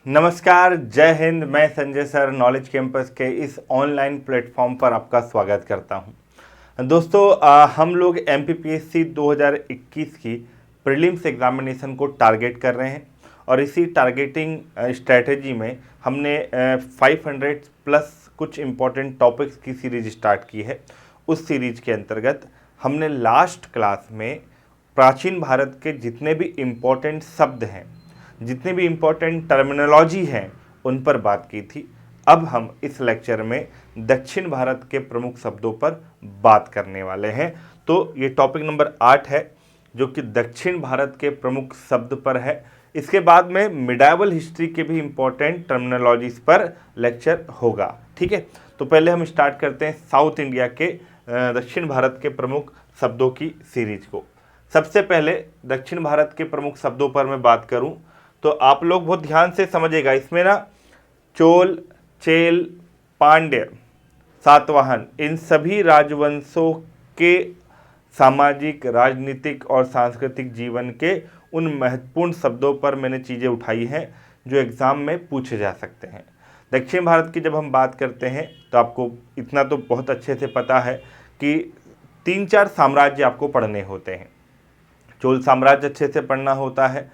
नमस्कार, जय हिंद। मैं संजय सर नॉलेज कैंपस के इस ऑनलाइन प्लेटफॉर्म पर आपका स्वागत करता हूं। दोस्तों, हम लोग MPPSC 2021 की प्रीलिम्स एग्जामिनेशन को टारगेट कर रहे हैं और इसी टारगेटिंग स्ट्रेटजी में हमने 500 प्लस कुछ इम्पोर्टेंट टॉपिक्स की सीरीज स्टार्ट की है। उस सीरीज के अंतर्गत हमने लास्ट क्लास में प्राचीन भारत के जितने भी इम्पोर्टेंट शब्द हैं, जितनी भी इम्पोर्टेंट टर्मिनोलॉजी हैं, उन पर बात की थी। अब हम इस लेक्चर में दक्षिण भारत के प्रमुख शब्दों पर बात करने वाले हैं। तो ये टॉपिक नंबर 8 है जो कि दक्षिण भारत के प्रमुख शब्द पर है। इसके बाद में मिडाइवल हिस्ट्री के भी इम्पोर्टेंट टर्मिनोलॉजीज पर लेक्चर होगा। ठीक है, तो पहले हम स्टार्ट करते हैं साउथ इंडिया के दक्षिण भारत के प्रमुख शब्दों की सीरीज को। सबसे पहले दक्षिण भारत के प्रमुख शब्दों पर मैं बात करूं तो आप लोग बहुत ध्यान से समझिएगा। इसमें ना चोल, चेल, पांड्य, सातवाहन, इन सभी राजवंशों के सामाजिक, राजनीतिक और सांस्कृतिक जीवन के उन महत्वपूर्ण शब्दों पर मैंने चीज़ें उठाई हैं जो एग्ज़ाम में पूछे जा सकते हैं। दक्षिण भारत की जब हम बात करते हैं तो आपको इतना तो बहुत अच्छे से पता है कि 3-4 साम्राज्य आपको पढ़ने होते हैं। चोल साम्राज्य अच्छे से पढ़ना होता है,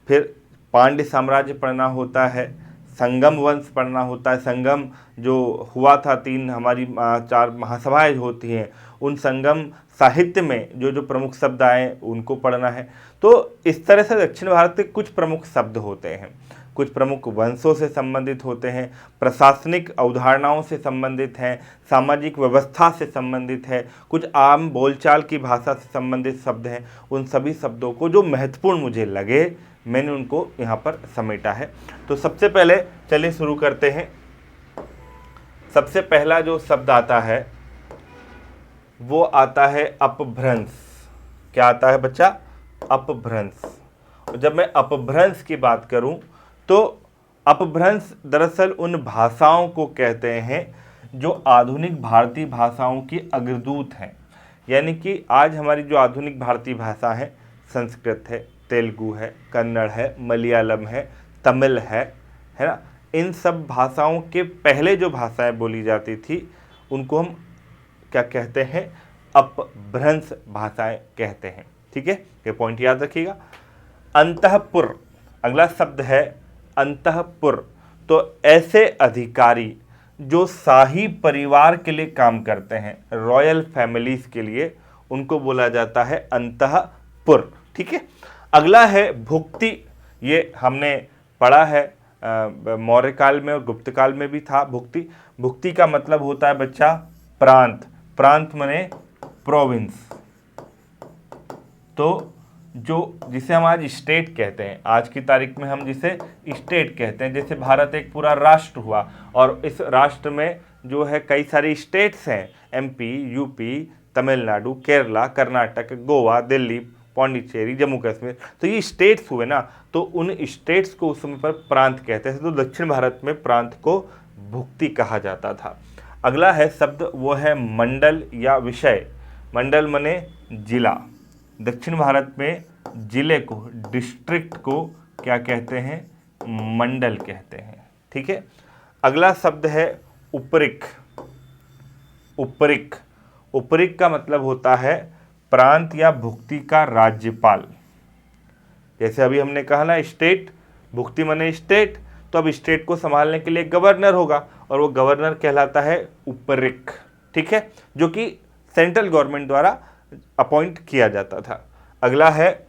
फिर पांड्य साम्राज्य पढ़ना होता है, संगम वंश पढ़ना होता है। संगम जो हुआ था, 3 हमारी 4 महासभाएं होती हैं, उन संगम साहित्य में जो जो प्रमुख शब्द आए उनको पढ़ना है। तो इस तरह से दक्षिण भारत के कुछ प्रमुख शब्द होते हैं, कुछ प्रमुख वंशों से संबंधित होते हैं, प्रशासनिक अवधारणाओं से संबंधित हैं, सामाजिक व्यवस्था से संबंधित है, कुछ आम बोलचाल की भाषा से संबंधित शब्द हैं। उन सभी शब्दों को जो महत्वपूर्ण मुझे लगे मैंने उनको यहाँ पर समेटा है। तो सबसे पहले चलिए शुरू करते हैं। सबसे पहला जो शब्द आता है वो आता है अपभ्रंश। क्या आता है बच्चा? अपभ्रंश। जब मैं अपभ्रंश की बात करूं तो अपभ्रंश दरअसल उन भाषाओं को कहते हैं जो आधुनिक भारतीय भाषाओं की अग्रदूत हैं। यानी कि आज हमारी जो आधुनिक भारतीय भाषा है, संस्कृत है, तेलुगु है, कन्नड़ है, मलयालम है, तमिल है ना, इन सब भाषाओं के पहले जो भाषाएं बोली जाती थी उनको हम क्या कहते हैं? अपभ्रंश भाषाएं कहते हैं। ठीक है, ये पॉइंट याद रखिएगा। अंतःपुर, अगला शब्द है अंतःपुर। तो ऐसे अधिकारी जो शाही परिवार के लिए काम करते हैं, रॉयल फैमिलीज के लिए, उनको बोला जाता है अंतःपुर। ठीक है, अगला है भुक्ति। ये हमने पढ़ा है मौर्य काल में और गुप्त काल में भी था भुक्ति। भुक्ति का मतलब होता है बच्चा प्रांत। प्रांत माने प्रोविंस। तो जो जिसे हम आज स्टेट कहते हैं, आज की तारीख में हम जिसे स्टेट कहते हैं, जैसे भारत एक पूरा राष्ट्र हुआ और इस राष्ट्र में जो है कई सारी स्टेट्स हैं, MP, UP, तमिलनाडु, केरला, कर्नाटक, गोवा, दिल्ली, पौंडीचेरी, जम्मू कश्मीर। तो ये स्टेट्स हुए ना, तो उन स्टेट्स को उस समय पर प्रांत कहते थे। तो दक्षिण भारत में प्रांत को भुक्ति कहा जाता था। अगला है शब्द, वो है मंडल या विषय। मंडल माने जिला। दक्षिण भारत में जिले को, डिस्ट्रिक्ट को क्या कहते हैं? मंडल कहते हैं। ठीक है, अगला शब्द है उपरिक। उपरिक, उपरिक का मतलब होता है प्रांत या भुक्ति का राज्यपाल। जैसे अभी हमने कहा ना स्टेट, भुक्ति माने स्टेट, तो अब स्टेट को संभालने के लिए गवर्नर होगा और वो गवर्नर कहलाता है उपरिक। ठीक है, जो कि सेंट्रल गवर्नमेंट द्वारा अपॉइंट किया जाता था। अगला है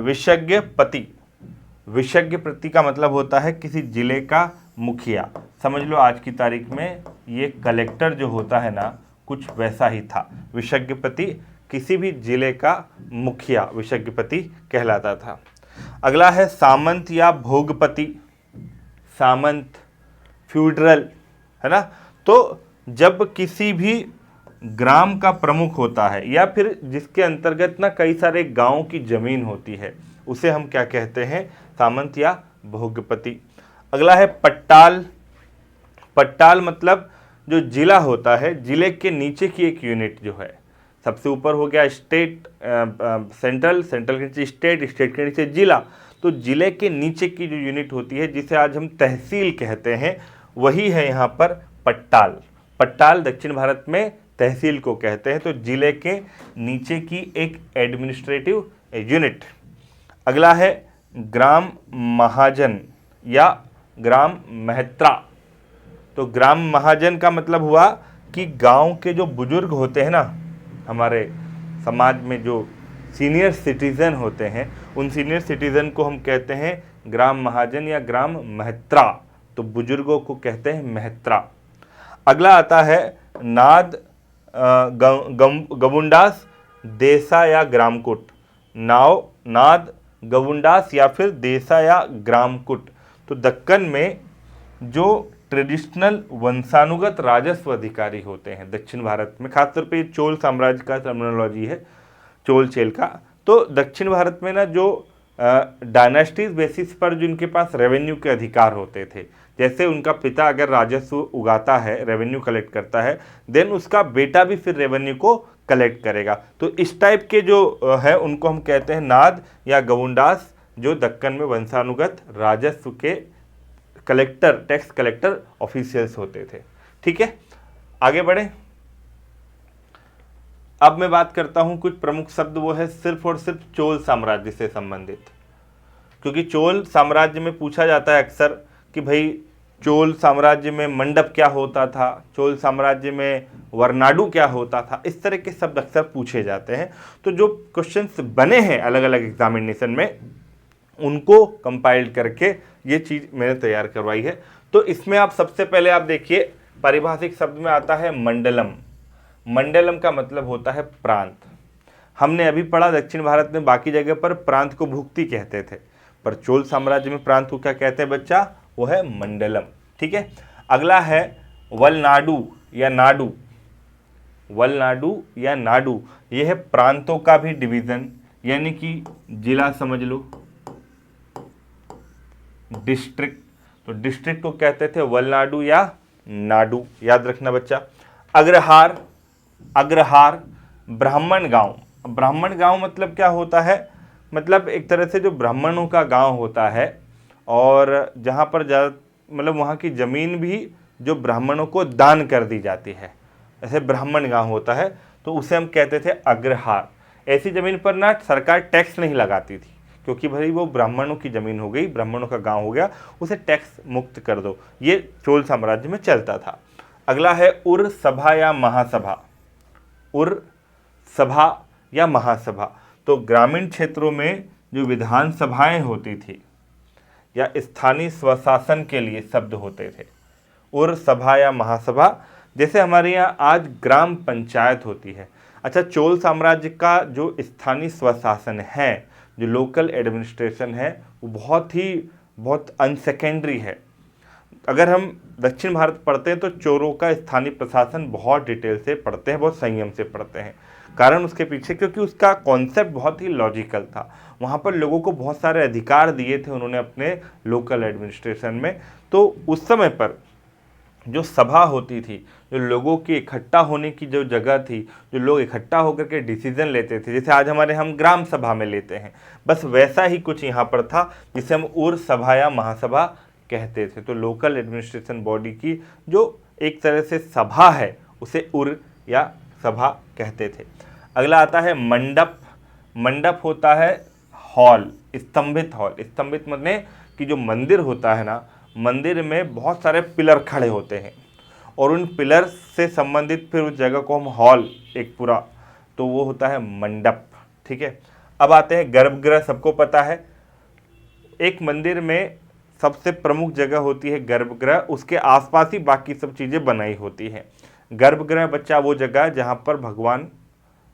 विशज्ञपति। विशज्ञपति का मतलब होता है किसी जिले का मुखिया। समझ लो आज की तारीख में ये कलेक्टर जो होता है ना, कुछ वैसा ही था। विशज्ञपति किसी भी जिले का मुखिया विशज्ञपति कहलाता था। अगला है सामंत या भोगपति। सामंत, फ्यूडरल, है ना। तो जब किसी भी ग्राम का प्रमुख होता है या फिर जिसके अंतर्गत ना कई सारे गांवों की जमीन होती है, उसे हम क्या कहते हैं? सामंत या भोगपति। अगला है पट्टाल। पट्टाल मतलब जो जिला होता है, जिले के नीचे की एक यूनिट जो है। सबसे ऊपर हो गया स्टेट, सेंट्रल, सेंट्रल के नीचे स्टेट, स्टेट के नीचे जिला। तो जिले के नीचे की जो यूनिट होती है जिसे आज हम तहसील कहते हैं, वही है यहाँ पर पट्टाल। पट्टाल दक्षिण भारत में तहसील को कहते हैं, तो जिले के नीचे की एक एडमिनिस्ट्रेटिव यूनिट। अगला है ग्राम महाजन या ग्राम महत्रा। तो ग्राम महाजन का मतलब हुआ कि गांव के जो बुजुर्ग होते हैं ना, हमारे समाज में जो सीनियर सिटीजन होते हैं, उन सीनियर सिटीजन को हम कहते हैं ग्राम महाजन या ग्राम महत्रा। तो बुजुर्गों को कहते हैं महत्रा। अगला आता है नाद गवुंडास देसा या ग्रामकुट। नाद गवुंडास या फिर देसा या ग्रामकुट। तो दक्कन में जो ट्रेडिशनल वंशानुगत राजस्व अधिकारी होते हैं दक्षिण भारत में, खासतौर पे चोल साम्राज्य का टर्मिनोलॉजी है, चोल चेल का। तो दक्षिण भारत में ना जो डायनेस्टीज बेसिस पर जिनके पास रेवेन्यू के अधिकार होते थे, जैसे उनका पिता अगर राजस्व उगाता है, रेवेन्यू कलेक्ट करता है, देन उसका बेटा भी फिर रेवेन्यू को कलेक्ट करेगा। तो इस टाइप के जो है उनको हम कहते हैं नाद या गवुंडास, जो दक्कन में वंशानुगत राजस्व के कलेक्टर, टैक्स कलेक्टर ऑफिशियल्स होते थे। ठीक है, आगे बढ़े। अब मैं बात करता हूं कुछ प्रमुख शब्द, वो है सिर्फ और सिर्फ चोल साम्राज्य से संबंधित, क्योंकि चोल साम्राज्य में पूछा जाता है अक्सर कि भाई चोल साम्राज्य में मंडप क्या होता था, चोल साम्राज्य में वरनाडु क्या होता था, इस तरह के शब्द अक्सर पूछे जाते हैं। तो जो क्वेश्चंस बने हैं अलग अलग एग्जामिनेशन में, उनको कंपाइल्ड करके ये चीज़ मैंने तैयार करवाई है। तो इसमें आप सबसे पहले आप देखिए पारिभाषिक शब्द में आता है मंडलम। मंडलम का मतलब होता है प्रांत। हमने अभी पढ़ा दक्षिण भारत में बाकी जगह पर प्रांत को भुक्ति कहते थे, पर चोल साम्राज्य में प्रांत को क्या कहते हैं बच्चा, वो है मंडलम। ठीक है, अगला है वलनाडु या नाडु। वलनाडु या नाडु, यह है प्रांतों का भी डिवीजन, यानी कि जिला समझ लो, डिस्ट्रिक्ट। तो डिस्ट्रिक्ट को कहते थे वलनाडु या नाडु, याद रखना बच्चा। अग्रहार, अग्रहार ब्राह्मण गांव। ब्राह्मण गांव मतलब क्या होता है, मतलब एक तरह से जो ब्राह्मणों का गांव होता है और जहां पर मतलब वहां की जमीन भी जो ब्राह्मणों को दान कर दी जाती है, ऐसे ब्राह्मण गांव होता है, तो उसे हम कहते थे अग्रहार। ऐसी जमीन पर ना सरकार टैक्स नहीं लगाती थी, क्योंकि भाई वो ब्राह्मणों की ज़मीन हो गई, ब्राह्मणों का गांव हो गया, उसे टैक्स मुक्त कर दो, ये चोल साम्राज्य में चलता था। अगला है उर सभा या महासभा। उर सभा या महासभा, तो ग्रामीण क्षेत्रों में जो विधानसभाएं होती थी या स्थानीय स्वशासन के लिए शब्द होते थे, उर सभा या महासभा। जैसे हमारे यहाँ आज ग्राम पंचायत होती है। अच्छा, चोल साम्राज्य का जो स्थानीय स्वशासन है, जो लोकल एडमिनिस्ट्रेशन है, वो बहुत अनसेकेंडरी है। अगर हम दक्षिण भारत पढ़ते हैं तो चोरों का स्थानीय प्रशासन बहुत डिटेल से पढ़ते हैं, बहुत संयम से पढ़ते हैं। कारण उसके पीछे क्योंकि उसका कॉन्सेप्ट बहुत ही लॉजिकल था। वहाँ पर लोगों को बहुत सारे अधिकार दिए थे उन्होंने अपने लोकल एडमिनिस्ट्रेशन में। तो उस समय पर जो सभा होती थी, जो लोगों की इकट्ठा होने की जो जगह थी, जो लोग इकट्ठा होकर के डिसीजन लेते थे, जैसे आज हम ग्राम सभा में लेते हैं, बस वैसा ही कुछ यहाँ पर था, जिसे हम उर सभा या महासभा कहते थे। तो लोकल एडमिनिस्ट्रेशन बॉडी की जो एक तरह से सभा है, उसे उर या सभा कहते थे। अगला आता है मंडप। मंडप होता है हॉल, स्तंभित हॉल। स्तंभित मतलब कि जो मंदिर होता है ना, मंदिर में बहुत सारे पिलर खड़े होते हैं और उन पिलर से संबंधित फिर उस जगह को हम हॉल एक पूरा, तो वो होता है मंडप। ठीक है, अब आते हैं गर्भगृह। सबको पता है एक मंदिर में सबसे प्रमुख जगह होती है गर्भगृह, उसके आसपास ही बाकी सब चीज़ें बनाई होती हैं। गर्भगृह बच्चा वो जगह जहाँ पर भगवान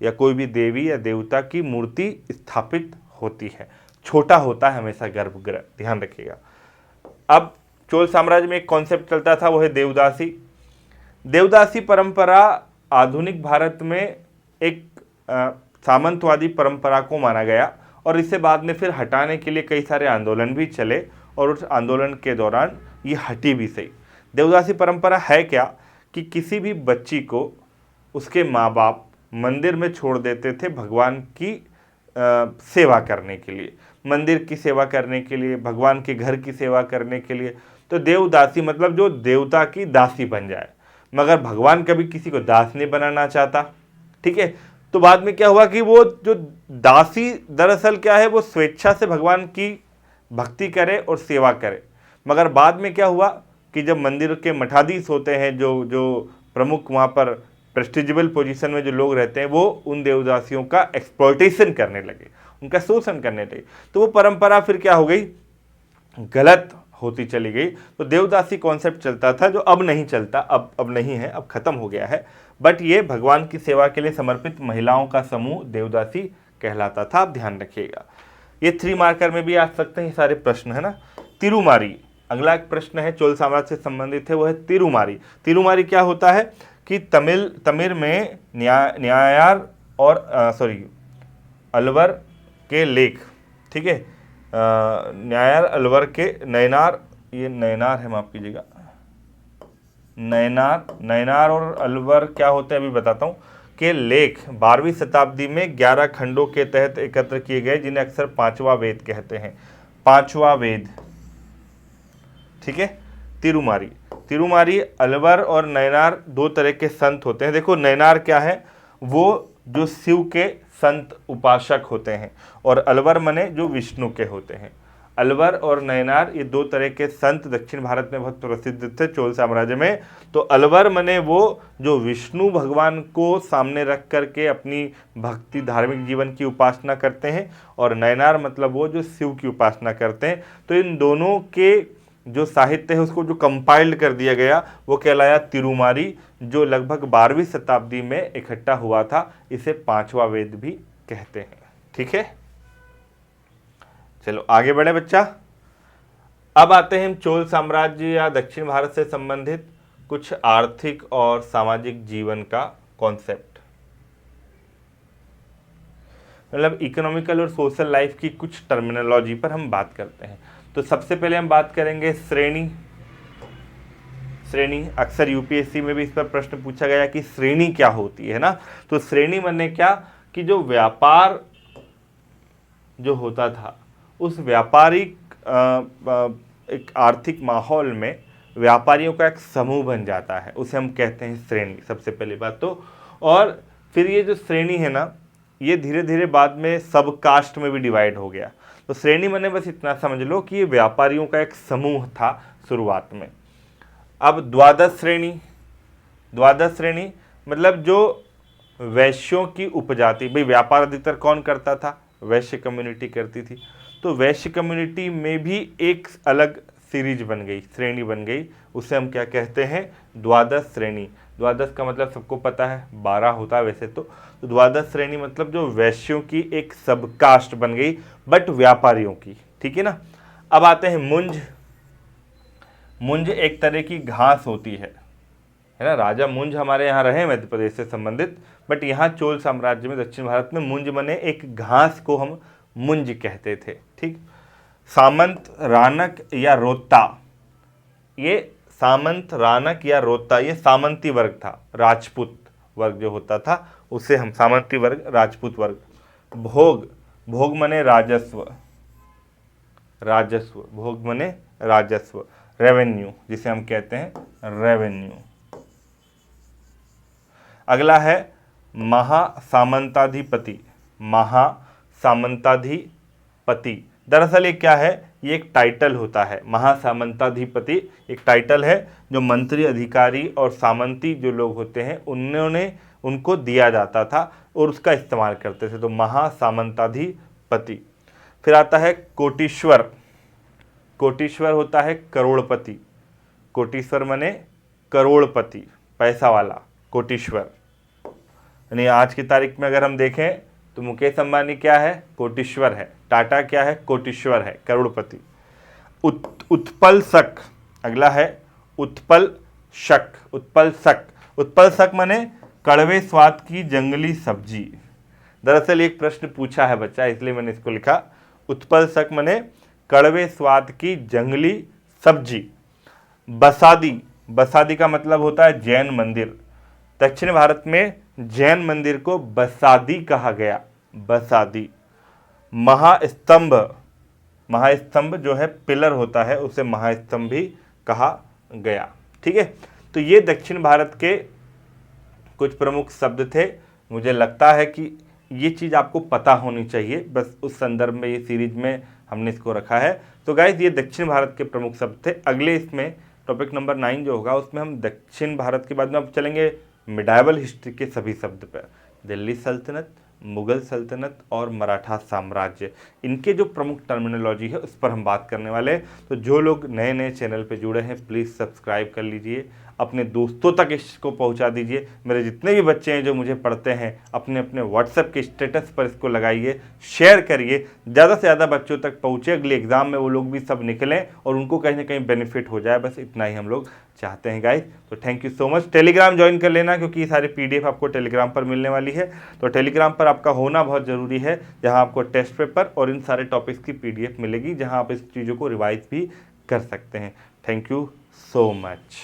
या कोई भी देवी या देवता की मूर्ति स्थापित होती है। छोटा होता है हमेशा गर्भगृह, ध्यान रखिएगा। अब चोल साम्राज्य में एक कॉन्सेप्ट चलता था, वो है देवदासी। देवदासी परंपरा आधुनिक भारत में एक सामंतवादी परंपरा को माना गया और इसे बाद में फिर हटाने के लिए कई सारे आंदोलन भी चले और उस आंदोलन के दौरान ये हटी भी सही। देवदासी परंपरा है क्या कि किसी भी बच्ची को उसके माँ बाप मंदिर में छोड़ देते थे भगवान की सेवा करने के लिए, मंदिर की सेवा करने के लिए, भगवान के घर की सेवा करने के लिए। तो देवदासी मतलब जो देवता की दासी बन जाए, मगर भगवान कभी किसी को दास नहीं बनाना चाहता। ठीक है, तो बाद में क्या हुआ कि वो जो दासी दरअसल क्या है, वो स्वेच्छा से भगवान की भक्ति करे और सेवा करे। मगर बाद में क्या हुआ कि जब मंदिर के मठाधीश होते हैं, जो जो प्रमुख वहाँ पर प्रेस्टिजिबल पोजीशन में जो लोग रहते हैं, वो उन देवदासियों का एक्सप्लॉयटेशन करने लगे, उनका शोषण करने लगे। तो वो परंपरा फिर क्या हो गई, गलत होती चली गई। तो देवदासी कॉन्सेप्ट चलता था, जो अब नहीं चलता, अब नहीं है, अब खत्म हो गया है। बट ये भगवान की सेवा के लिए समर्पित महिलाओं का समूह देवदासी कहलाता था, आप ध्यान रखिएगा। ये 3 मार्कर में भी आ सकते हैं सारे प्रश्न, है ना। तिरुमारी, अगला एक प्रश्न है, चोल साम्राज्य से संबंधित है, वो है तिरुमारी। तिरुमारी क्या होता है कि तमिल में न्यायार और अलवर के लेख, ठीक है, न्यायार अलवर के नयनार, ये नयनार है, माफ कीजिएगा, नयनार और अलवर क्या होते हैं अभी बताता हूँ, के लेख 12वीं शताब्दी में 11 खंडों के तहत एकत्र किए गए, जिन्हें अक्सर 5वां वेद कहते हैं, 5वां वेद। ठीक है, तिरुमारी अलवर और नयनार 2 तरह के संत होते हैं। देखो नयनार क्या है, वो जो शिव के संत उपासक होते हैं, और अलवर मने जो विष्णु के होते हैं। अलवर और नयनार ये 2 तरह के संत दक्षिण भारत में बहुत प्रसिद्ध थे चोल साम्राज्य में। तो अलवर मने वो जो विष्णु भगवान को सामने रख करके अपनी भक्ति धार्मिक जीवन की उपासना करते हैं, और नयनार मतलब वो जो शिव की उपासना करते हैं। तो इन दोनों के जो साहित्य है उसको जो कंपाइल्ड कर दिया गया वो कहलाया तिरुमारी, जो लगभग 12वीं शताब्दी में इकट्ठा हुआ था। इसे 5वां वेद भी कहते हैं। ठीक है, चलो आगे बढ़े बच्चा। अब आते हैं हम चोल साम्राज्य या दक्षिण भारत से संबंधित कुछ आर्थिक और सामाजिक जीवन का कॉन्सेप्ट, मतलब इकोनॉमिकल और सोशल लाइफ की कुछ टर्मिनोलॉजी पर हम बात करते हैं। तो सबसे पहले हम बात करेंगे श्रेणी। अक्सर यूपीएससी में भी इस पर प्रश्न पूछा गया कि श्रेणी क्या होती है ना। तो श्रेणी माने क्या कि जो व्यापार जो होता था, उस व्यापारिक एक आर्थिक माहौल में व्यापारियों का एक समूह बन जाता है, उसे हम कहते हैं श्रेणी, सबसे पहली बात तो। और फिर ये जो श्रेणी है ना, ये धीरे धीरे बाद में सब कास्ट में भी डिवाइड हो गया। तो श्रेणी माने बस इतना समझ लो कि ये व्यापारियों का एक समूह था शुरुआत में। अब द्वादश श्रेणी मतलब जो वैश्यों की उपजाति, भाई व्यापार अधिकतर कौन करता था, वैश्य कम्युनिटी करती थी। तो वैश्य कम्युनिटी में भी एक अलग सीरीज बन गई, श्रेणी बन गई, उसे हम क्या कहते हैं, द्वादश श्रेणी। द्वादश का मतलब सबको पता है 12 होता है वैसे तो द्वादश श्रेणी मतलब जो वैश्यों की एक सब कास्ट बन गई, बट व्यापारियों की। ठीक है ना। अब आते हैं मुंज एक तरह की घास होती है ना। राजा मुंज हमारे यहाँ रहे मध्य प्रदेश से संबंधित, बट यहाँ चोल साम्राज्य में दक्षिण भारत में मुंज मने एक घास को हम मुंज कहते थे। ठीक। सामंत, रानक या रोता, ये सामंत, रानक या रोता ये सामंती वर्ग था, राजपूत वर्ग जो होता था उसे हम सामंती वर्ग, राजपूत वर्ग। भोग मने राजस्व, भोग मने राजस्व, रेवेन्यू जिसे हम कहते हैं रेवेन्यू। अगला है महासामंताधिपति। दरअसल ये क्या है, ये एक टाइटल होता है। महासामंताधिपति एक टाइटल है जो मंत्री, अधिकारी और सामंती जो लोग होते हैं उनको दिया जाता था और उसका इस्तेमाल करते थे। तो महासामंताधिपति। फिर आता है कोटीश्वर होता है करोड़पति। कोटीश्वर माने करोड़पति, पैसा वाला, कोटीश्वर। यानी आज की तारीख में अगर हम देखें तो मुकेश अंबानी क्या है, कोटीश्वर है। टाटा क्या है, कोटीश्वर है, करोड़पति। उत्पलशक, अगला है उत्पलशक माने कड़वे स्वाद की जंगली सब्जी। दरअसल एक प्रश्न पूछा है बच्चा, इसलिए मैंने इसको लिखा। उत्पलशक माने कड़वे स्वाद की जंगली सब्जी। बसादी का मतलब होता है जैन मंदिर। दक्षिण भारत में जैन मंदिर को बसादी कहा गया, बसादी। महास्तंभ, महास्तंभ जो है पिलर होता है उसे महास्तंभ भी कहा गया। ठीक है, तो ये दक्षिण भारत के कुछ प्रमुख शब्द थे। मुझे लगता है कि ये चीज़ आपको पता होनी चाहिए, बस उस संदर्भ में ये सीरीज में हमने इसको रखा है। तो गाइस ये दक्षिण भारत के प्रमुख शब्द थे। अगले इसमें टॉपिक नंबर 9 जो होगा उसमें हम दक्षिण भारत के बाद में अब चलेंगे मिडाइवल हिस्ट्री के सभी शब्द पर। दिल्ली सल्तनत, मुगल सल्तनत और मराठा साम्राज्य, इनके जो प्रमुख टर्मिनोलॉजी है उस पर हम बात करने वाले हैं। तो जो लोग नए नए चैनल पे जुड़े हैं प्लीज़ सब्सक्राइब कर लीजिए, अपने दोस्तों तक इसको पहुंचा दीजिए। मेरे जितने भी बच्चे हैं जो मुझे पढ़ते हैं अपने अपने व्हाट्सएप के स्टेटस पर इसको लगाइए, शेयर करिए, ज़्यादा से ज़्यादा बच्चों तक पहुँचे, अगले एग्ज़ाम में वो लोग भी सब निकलें और उनको कहीं ना कहीं बेनिफिट हो जाए। बस इतना ही हम लोग चाहते हैं गाइस। तो thank you so much. Telegram join कर लेना क्योंकि ये सारी PDF आपको टेलीग्राम पर मिलने वाली है। तो टेलीग्राम पर आपका होना बहुत ज़रूरी है, जहां आपको टेस्ट पेपर और इन सारे टॉपिक्स की PDF मिलेगी, जहां आप इस चीज़ों को रिवाइज भी कर सकते हैं। Thank you so much.